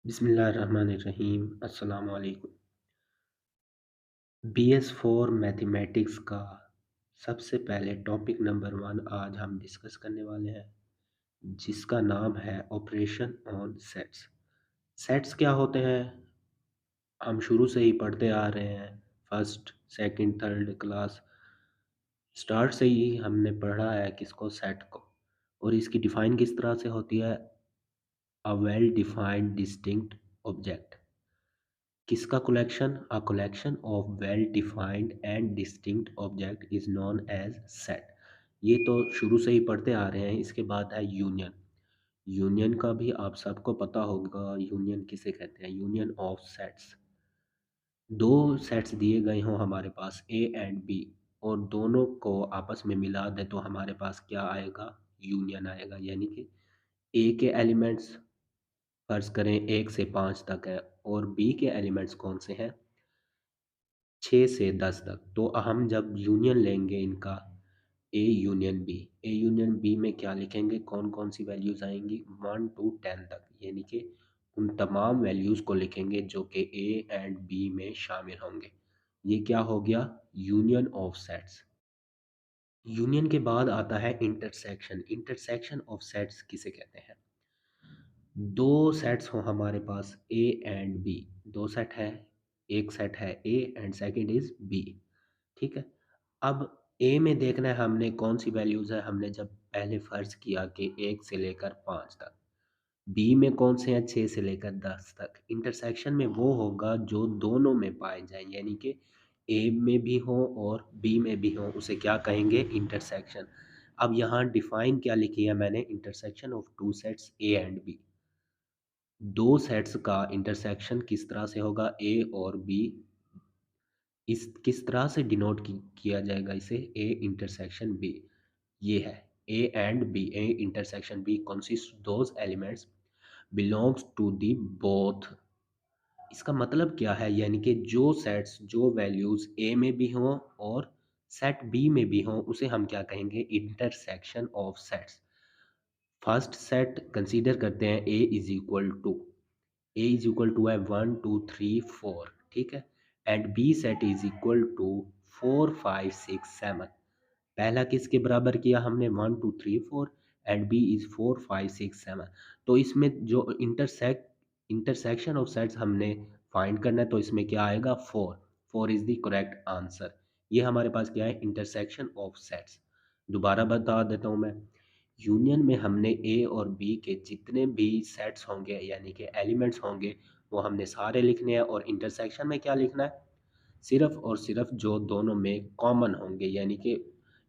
बिस्मिल्लाहिर्रहमानिर्रहीम अस्सलाम वालेकुम। BS4 मैथमेटिक्स का सबसे पहले टॉपिक नंबर 1 आज हम डिस्कस करने वाले हैं, जिसका नाम है ऑपरेशन ऑन सेट्स। सेट्स क्या होते हैं? हम शुरू से ही पढ़ते आ रहे हैं। First second third class start से ही हमने पढ़ा है किसको, सेट को। और इसकी डिफाइन किस तरह से होती है? A well defined distinct object. किसका collection? A collection of well defined and distinct object is known as set. ये तो शुरू से ही पढ़ते आ रहे हैं। इसके बाद है यूनियन। यूनियन का भी आप सबको पता होगा, यूनियन किसे कहते हैं? Union of sets. दो सेट्स दिए गए हों हमारे पास ए एंड बी, और दोनों को आपस में मिला दे तो हमारे पास क्या आएगा? यूनियन आएगा। यानी कि ए के एलिमेंट्स फर्ज करें 1 से 5 तक है, और बी के एलिमेंट्स कौन से हैं? 6 से 10 तक। तो हम जब यूनियन लेंगे इनका, ए यूनियन बी में क्या लिखेंगे? कौन कौन सी वैल्यूज़ आएंगी? 1 to 10 तक, यानी कि उन तमाम वैल्यूज़ को लिखेंगे जो कि ए एंड बी में शामिल होंगे। ये क्या हो गया? Union of sets. यूनियन के बाद आता है इंटरसेक्शन। इंटरसेक्शन ऑफ सेट्स किसे कहते हैं? दो सेट्स हों हमारे पास ए एंड बी। दो सेट है, एक सेट है A and second is B. ठीक है। अब ए में देखना है हमने कौन सी वैल्यूज़ है। हमने जब पहले फ़र्ज़ किया कि 1 से लेकर 5 तक। बी में कौन से हैं? 6 से लेकर 10 तक। इंटरसेक्शन में वो होगा जो दोनों में पाए जाएं, यानी कि ए में भी हो और बी में भी हो, उसे क्या कहेंगे? इंटरसेक्शन। अब यहाँ डिफाइन क्या लिखी है मैंने? Intersection of two sets A and B. दो सेट्स का इंटरसेक्शन किस तरह से होगा? ए और बी। इस किस तरह से डिनोट किया जाएगा इसे? A intersection B. ये है A and B. A intersection B consist those elements belongs to the both. इसका मतलब क्या है? यानी कि जो सेट्स, जो वैल्यूज ए में भी हों और सेट बी में भी हों, उसे हम क्या कहेंगे? Intersection of sets. First set consider करते हैं A is equal to, A is equal to है 1 2 3 4, ठीक है। And B set is equal to 4 5 6 7। पहला किसके बराबर किया हमने? 1 2 3 4, एंड बी इज 4 5 6 7। तो इसमें जो इंटरसेक्शन ऑफ सेट्स हमने फाइंड करना है, तो इसमें क्या आएगा? 4। 4 इज द करेक्ट आंसर। ये हमारे पास क्या है? Intersection of sets. दोबारा बता देता हूँ मैं। यूनियन में हमने ए और बी के जितने भी सेट्स होंगे, यानी कि एलिमेंट्स होंगे, वो हमने सारे लिखने हैं। और इंटरसेक्शन में क्या लिखना है? सिर्फ और सिर्फ जो दोनों में कॉमन होंगे, यानी कि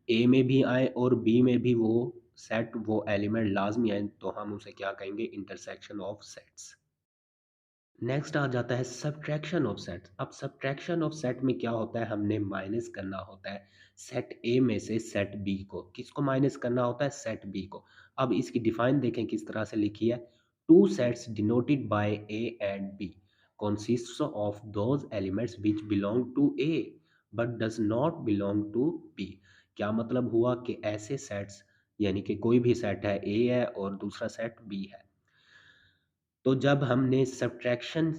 ए में भी आए और बी में भी वो सेट, वो एलिमेंट लाजमी आए, तो हम उसे क्या कहेंगे? Intersection of sets. नेक्स्ट आ जाता है सब्ट्रैक्शन ऑफ सेट्स। अब सब्ट्रैक्शन ऑफ सेट में क्या होता है? हमने माइनस करना होता है सेट ए में से सेट बी को। किसको माइनस करना होता है? सेट बी को। अब इसकी डिफाइन देखें किस तरह से लिखी है। Two sets denoted by A and B consists of those elements which belong to A but does not belong to B। क्या मतलब हुआ? कि ऐसे सेट्स, यानी कि कोई भी सेट है, ए है और दूसरा सेट बी है, तो जब हमने सब्ट्रैक्शन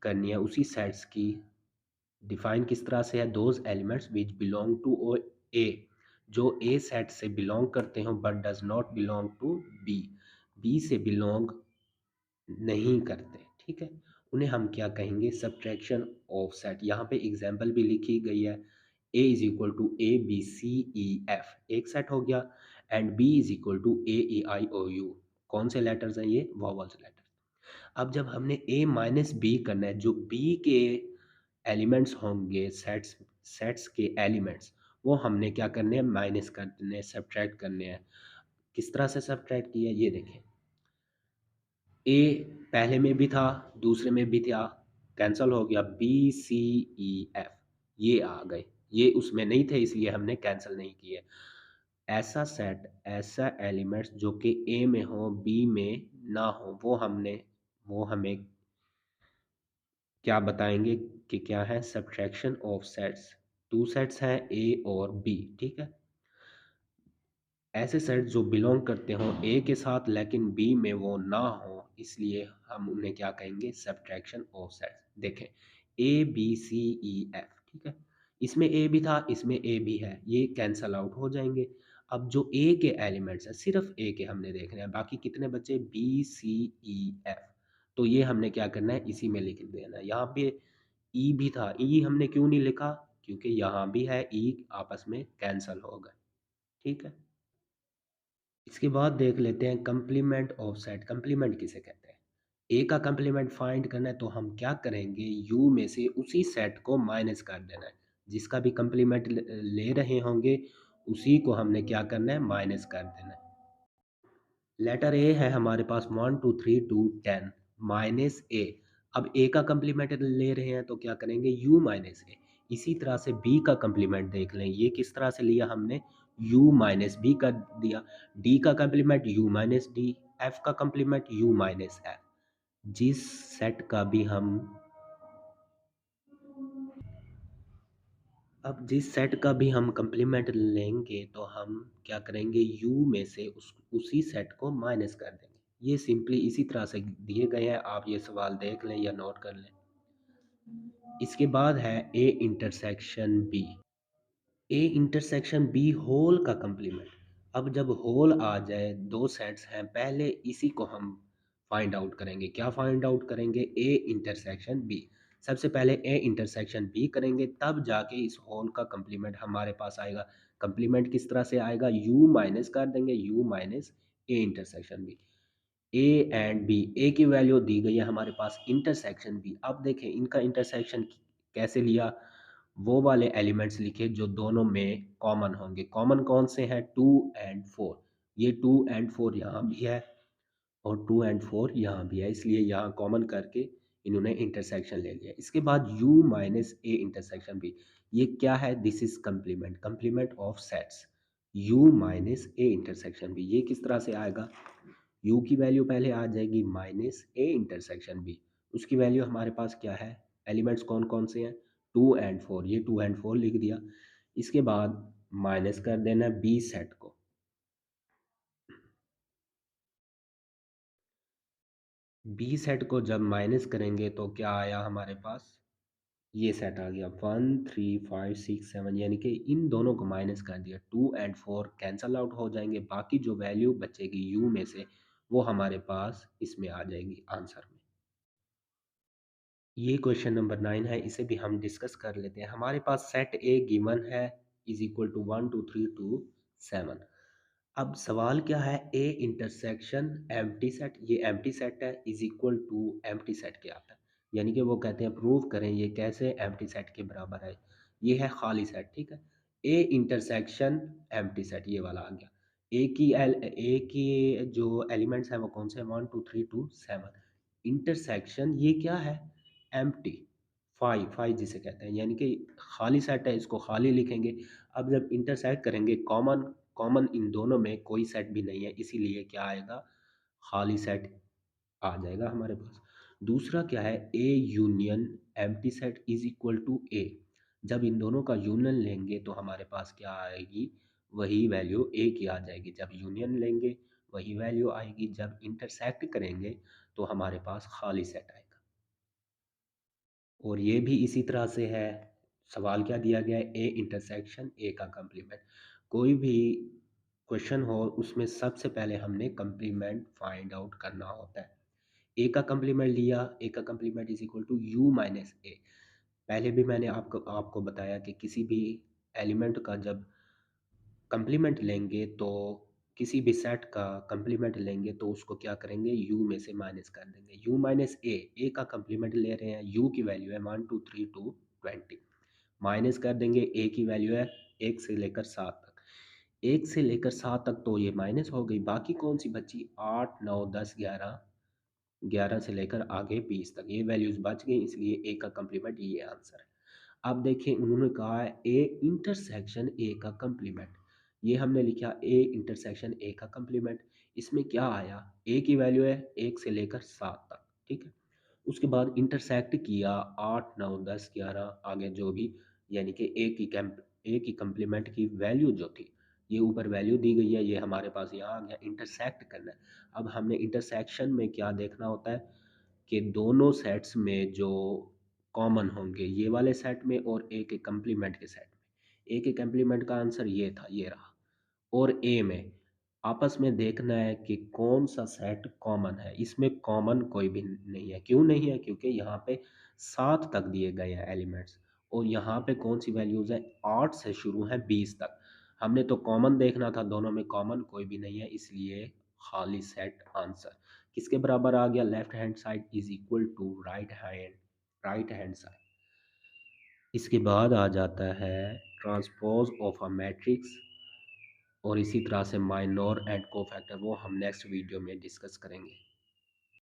करनी है उसी सेट्स की, डिफाइन किस तरह से है? Those elements which belong to A, जो ए सेट से बिलोंग करते हो but does not belong to B, B से बिलोंग नहीं करते, ठीक है। उन्हें हम क्या कहेंगे? Subtraction of set. यहाँ पे एग्जांपल भी लिखी गई है। A is equal to A B C E F, एक सेट हो गया। And B is equal to A E I O U. कौन से लेटर्स हैं ये? Vowels letter. अब जब हमने ए माइनस बी करना है, जो बी के एलिमेंट्स होंगे, सेट्स, सेट्स के एलिमेंट्स, वो हमने क्या करने हैं? माइनस करने हैं, सब्ट्रैक्ट करने हैं। किस तरह से सब्ट्रैक्ट किया? ये देखें। ए पहले में भी था, दूसरे में भी था, कैंसल हो गया। बी सी ई एफ ये आ गए, ये उसमें नहीं थे इसलिए हमने कैंसिल नहीं किए। ऐसा सेट, ऐसा एलिमेंट्स जो कि ए में हो बी में ना हो, वो हमें क्या बताएंगे कि क्या है? Subtraction of sets. Two sets हैं ए और बी, ठीक है। ऐसे सेट जो बिलोंग करते हों ए के साथ लेकिन बी में वो ना हो, इसलिए हम उन्हें क्या कहेंगे, सब्ट्रैक्शन ऑफ सेट्स। देखें, ए बी सी ई एफ, ठीक है, इसमें ए भी था, इसमें ए भी है, ये कैंसल आउट हो जाएंगे। अब जो ए के एलिमेंट्स हैं, सिर्फ ए के हमने देखने हैं, बाकी कितने बचे, बी सी ई एफ, तो ये हमने क्या करना है, इसी में लिख देना है। यहाँ पे ई भी था, ई हमने क्यों नहीं लिखा, क्योंकि यहाँ भी है ई, आपस में कैंसल हो गए, ठीक है। इसके बाद देख लेते हैं कंप्लीमेंट ऑफ सेट। कंप्लीमेंट किसे कहते हैं, ए का कंप्लीमेंट फाइंड करना है तो हम क्या करेंगे, यू में से उसी सेट को माइनस कर देना है, जिसका भी कंप्लीमेंट ले रहे होंगे उसी को हमने क्या करना है, माइनस कर देना है। लेटर ए है हमारे पास 1 2 3 2 10 माइनस ए। अब ए का कंप्लीमेंट ले रहे हैं तो क्या करेंगे, यू माइनस ए। इसी तरह से बी का कंप्लीमेंट देख लें, ये किस तरह से लिया हमने, यू माइनस बी कर दिया। डी का complement you minus D. F का कंप्लीमेंट यू माइनस एफ। जिस सेट का भी हम अब जिस सेट का भी हम कंप्लीमेंट लेंगे तो हम क्या करेंगे, यू में से उसी सेट को माइनस कर देंगे। ये सिंपली इसी तरह से दिए गए हैं, आप ये सवाल देख लें या नोट कर लें। इसके बाद है A intersection B. A intersection B whole का कंप्लीमेंट। अब जब होल आ जाए, दो सेट्स हैं, पहले इसी को हम फाइंड आउट करेंगे। क्या फाइंड आउट करेंगे, ए इंटरसेक्शन बी। सबसे पहले ए इंटरसेक्शन बी करेंगे, तब जाके इस होल का कंप्लीमेंट हमारे पास आएगा। कंप्लीमेंट किस तरह से आएगा, यू माइनस कर देंगे, U minus A intersection B. A and B, A की वैल्यू दी गई है हमारे पास, इंटरसेक्शन बी। अब देखें इनका इंटरसेक्शन कैसे लिया, वो वाले एलिमेंट्स लिखे जो दोनों में कॉमन होंगे। कॉमन कौन से हैं, 2 और 4। ये 2 और 4 यहाँ भी है और 2 और 4 यहाँ भी है, इसलिए यहाँ कॉमन करके इन्होंने इंटरसेक्शन ले लिया। इसके बाद u minus A intersection B, ये क्या है, this is complement, complement of sets. u minus A intersection B, ये किस तरह से आएगा, u की वैल्यू पहले आ जाएगी माइनस ए इंटरसेक्शन बी। उसकी वैल्यू हमारे पास क्या है, एलिमेंट्स कौन कौन से हैं, 2 और 4, ये 2 और 4 लिख दिया। इसके बाद माइनस कर देना बी सेट को। बी सेट को जब माइनस करेंगे तो क्या आया हमारे पास, ये सेट आ गया 1 3 5 6 7, यानी कि इन दोनों को माइनस कर दिया, 2 और 4 कैंसल आउट हो जाएंगे, बाकी जो वैल्यू बचेगी यू में से वो हमारे पास इसमें आ जाएगी आंसर में। ये क्वेश्चन नंबर 9 है, इसे भी हम डिस्कस कर लेते हैं। हमारे पास सेट ए गिवन है, इज इक्वल टू 1 2 3 2 7। अब सवाल क्या है, ए इंटरसेक्शन एम्प्टी सेट, ये एम्प्टी सेट है, is equal to empty set क्या आता है, यानी कि वो कहते हैं प्रूव करें ये कैसे एम्प्टी सेट के बराबर है। ये है खाली सेट, ठीक है। ए इंटरसेक्शन एम्प्टी सेट ये वाला आ गया। ए की जो एलिमेंट्स हैं वो कौन से हैं, 1 2 3 2 7। इंटरसेक्शन ये क्या है, एम्प्टी, फाइव फाइव जिसे कहते हैं, यानी कि खाली सेट है, इसको खाली लिखेंगे। अब जब इंटरसेक्ट करेंगे, कॉमन कॉमन इन दोनों में कोई सेट भी नहीं है, इसीलिए क्या आएगा, खाली सेट आ जाएगा हमारे पास। दूसरा क्या है, A union empty set is equal to A. जब इन दोनों का यूनियन लेंगे तो हमारे पास क्या आएगी, वही वैल्यू ए की आ जाएगी। जब यूनियन लेंगे वही वैल्यू आएगी, जब इंटरसेक्ट करेंगे तो हमारे पास खाली सेट आएगा। और ये भी इसी तरह से है, सवाल क्या दिया गया है, ए इंटरसेक्शन ए का कंप्लीमेंट। कोई भी क्वेश्चन हो उसमें सबसे पहले हमने कंप्लीमेंट फाइंड आउट करना होता है। ए का कंप्लीमेंट लिया, ए का complement is equal to U minus A. पहले भी मैंने आपको आपको बताया कि किसी भी एलिमेंट का जब कंप्लीमेंट लेंगे तो किसी भी सेट का कंप्लीमेंट लेंगे तो उसको क्या करेंगे, यू में से माइनस कर देंगे। यू माइनस ए का कंप्लीमेंट ले रहे हैं, यू की वैल्यू है 1 2 3 2 20, माइनस कर देंगे ए की वैल्यू है 1 से लेकर 7 तक। 1 से लेकर 7 तक तो ये माइनस हो गई, बाकी कौन सी बची, 8 9 10 11, 11 से लेकर आगे 20 तक ये वैल्यूज बच गई, इसलिए ए का कंप्लीमेंट ये आंसर है। अब देखें उन्होंने कहा है ए इंटरसेक्शन ए का कंप्लीमेंट, ये हमने लिखा ए इंटरसेक्शन ए का कंप्लीमेंट। इसमें क्या आया, ए की वैल्यू है 1 से लेकर 7 तक, ठीक है। उसके बाद इंटरसेक्ट किया 8 9 10 11 आगे जो भी, यानी कि ए की कंप्लीमेंट की वैल्यू जो थी ये ऊपर वैल्यू दी गई है, ये हमारे पास यहाँ आ गया, इंटरसेक्ट करना है। अब हमने इंटरसेक्शन में क्या देखना होता है कि दोनों सेट्स में जो कॉमन होंगे ये वाले सेट में और ए के कंप्लीमेंट के सेट में। ए के कंप्लीमेंट का आंसर ये था, ये रहा। और ए में आपस में देखना है कि कौन सा सेट कॉमन है। इसमें कॉमन कोई भी नहीं है। क्यों नहीं है? क्योंकि यहाँ पे 7 तक दिए गए हैं एलिमेंट्स, और यहाँ पे कौन सी वैल्यूज़ है, 8 से शुरू है 20 तक। हमने तो कॉमन देखना था, दोनों में कॉमन कोई भी नहीं है, इसलिए खाली सेट आंसर किसके बराबर आ गया, left hand side is equal to right hand side. इसके बाद आ जाता है ट्रांसपोज ऑफ अ मैट्रिक्स, और इसी तरह से माइनोर एंड कोफैक्टर, वो हम नेक्स्ट वीडियो में डिस्कस करेंगे।